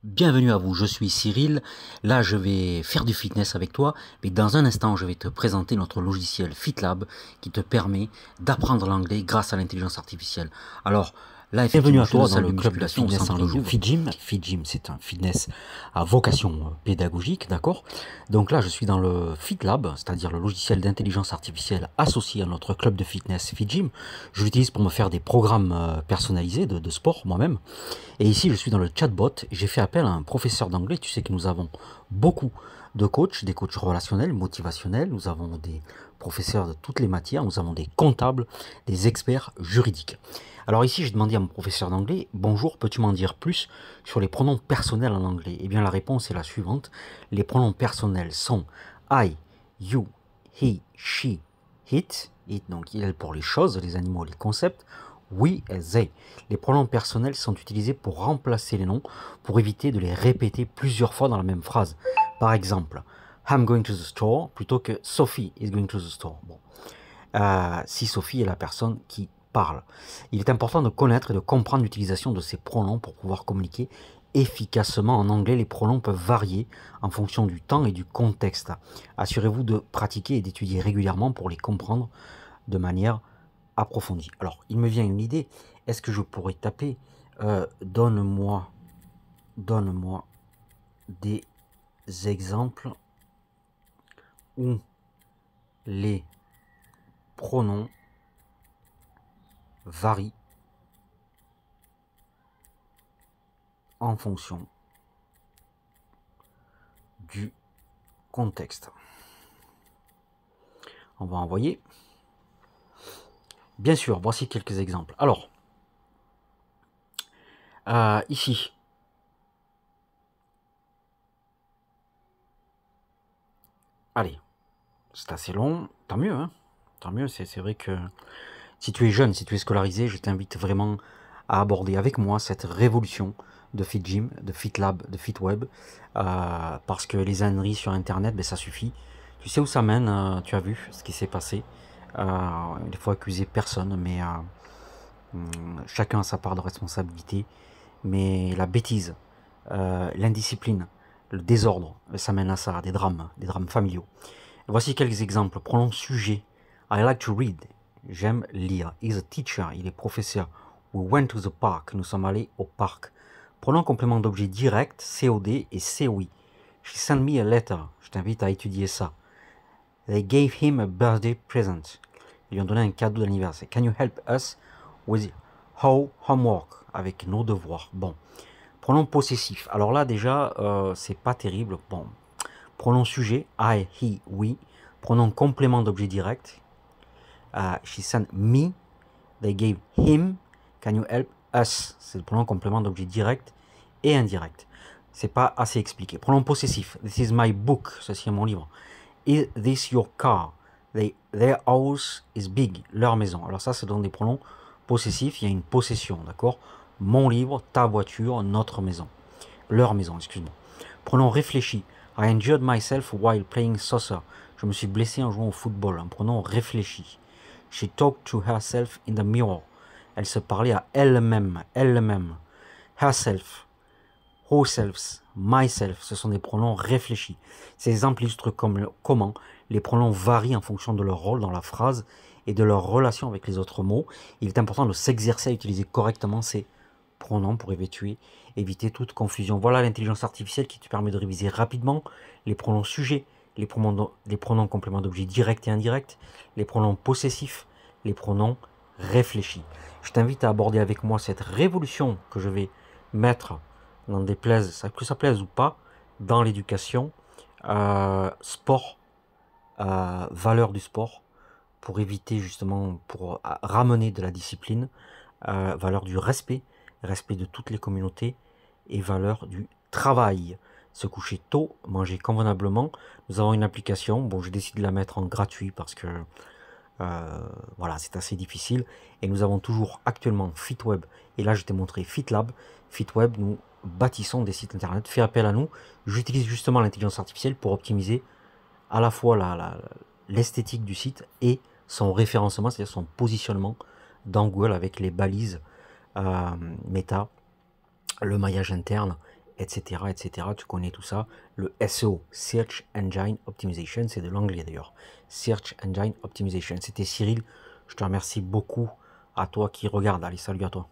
Bienvenue à vous, je suis Cyril. Là, je vais faire du fitness avec toi, mais dans un instant, je vais te présenter notre logiciel FitLab qui te permet d'apprendre l'anglais grâce à l'intelligence artificielle. Alors, là, Bienvenue effectivement, à je suis dans toi la dans salle de le club de musculation au fitness en ligne centre-ville. FitGym. FitGym, c'est un fitness à vocation pédagogique, d'accord? Donc là, je suis dans le FitLab, c'est-à-dire le logiciel d'intelligence artificielle associé à notre club de fitness FitGym. Je l'utilise pour me faire des programmes personnalisés de sport moi-même. Et ici, je suis dans le chatbot. J'ai fait appel à un professeur d'anglais. Tu sais que nous avons beaucoup de coachs, des coachs relationnels, motivationnels. Nous avons des professeurs de toutes les matières. Nous avons des comptables, des experts juridiques. Alors ici, j'ai demandé à mon professeur d'anglais, bonjour, peux-tu m'en dire plus sur les pronoms personnels en anglais? Eh bien, la réponse est la suivante. Les pronoms personnels sont I, you, he, she, it, donc il pour les choses, les animaux, les concepts, we et they. Les pronoms personnels sont utilisés pour remplacer les noms, pour éviter de les répéter plusieurs fois dans la même phrase. Par exemple, I'm going to the store plutôt que Sophie is going to the store. Bon. Si Sophie est la personne qui parle. Il est important de connaître et de comprendre l'utilisation de ces pronoms pour pouvoir communiquer efficacement. En anglais, les pronoms peuvent varier en fonction du temps et du contexte. Assurez-vous de pratiquer et d'étudier régulièrement pour les comprendre de manière approfondie. Alors, il me vient une idée. Est-ce que je pourrais taper donne-moi des exemples où les pronoms varient en fonction du contexte. On va envoyer. Bien sûr, voici quelques exemples. Alors, ici, allez, c'est assez long, tant mieux, hein. Tant mieux, c'est vrai que si tu es jeune, si tu es scolarisé, je t'invite vraiment à aborder avec moi cette révolution de FitGym, de FitLab, de FitWeb, parce que les âneries sur Internet, ben, ça suffit. Tu sais où ça mène, tu as vu ce qui s'est passé. Il ne faut accuser personne, mais chacun a sa part de responsabilité. Mais la bêtise, l'indiscipline, le désordre, ça mène à ça, à des drames familiaux. Voici quelques exemples. Pronom sujet. I like to read. J'aime lire. He's a teacher. Il est professeur. We went to the park. Nous sommes allés au parc. Pronom complément d'objet direct, COD et COI. She sent me a letter. Je t'invite à étudier ça. They gave him a birthday present. Ils lui ont donné un cadeau d'anniversaire. Can you help us with our homework? Avec nos devoirs. Bon. Pronom possessif. Alors là, déjà, c'est pas terrible. Bon. Pronom sujet, I, he, we. Pronom complément d'objet direct. She sent me. They gave him. Can you help us? C'est le pronom complément d'objet direct et indirect. C'est pas assez expliqué. Pronom possessif. This is my book. Ceci est mon livre. Is this your car? Their house is big. Leur maison. Alors ça, c'est dans des pronoms possessifs. Il y a une possession, d'accord? Mon livre, ta voiture, notre maison. Leur maison, excuse-moi. Pronom réfléchi. I injured myself while playing soccer. Je me suis blessé en jouant au football. Un pronom réfléchi. She talked to herself in the mirror. Elle se parlait à elle-même. Elle-même. Herself. Ourselves. Myself. Ce sont des pronoms réfléchis. Ces exemples illustrent comment les pronoms varient en fonction de leur rôle dans la phrase et de leur relation avec les autres mots. Il est important de s'exercer à utiliser correctement ces pronoms pour éviter toute confusion. Voilà l'intelligence artificielle qui te permet de réviser rapidement les pronoms sujets, les pronoms compléments d'objet direct et indirect, les pronoms possessifs, les pronoms réfléchis. Je t'invite à aborder avec moi cette révolution que je vais mettre dans des plaises, que ça plaise ou pas, dans l'éducation, sport, valeur du sport, pour éviter justement, pour ramener de la discipline, valeur du respect de toutes les communautés et valeur du travail. Se coucher tôt, manger convenablement. Nous avons une application, bon je décide de la mettre en gratuit parce que voilà, c'est assez difficile. Et nous avons toujours actuellement FitWeb, et là je t'ai montré FitLab. FitWeb, nous bâtissons des sites internet, fais appel à nous. J'utilise justement l'intelligence artificielle pour optimiser à la fois l'esthétique du site et son référencement, c'est-à-dire son positionnement dans Google avec les balises Meta, le maillage interne etc., etc. Tu connais tout ça. Le SEO, Search Engine Optimization, c'est de l'anglais d'ailleurs. Search Engine Optimization. C'était Cyril. Je te remercie beaucoup à toi qui regarde. Allez, salut à toi.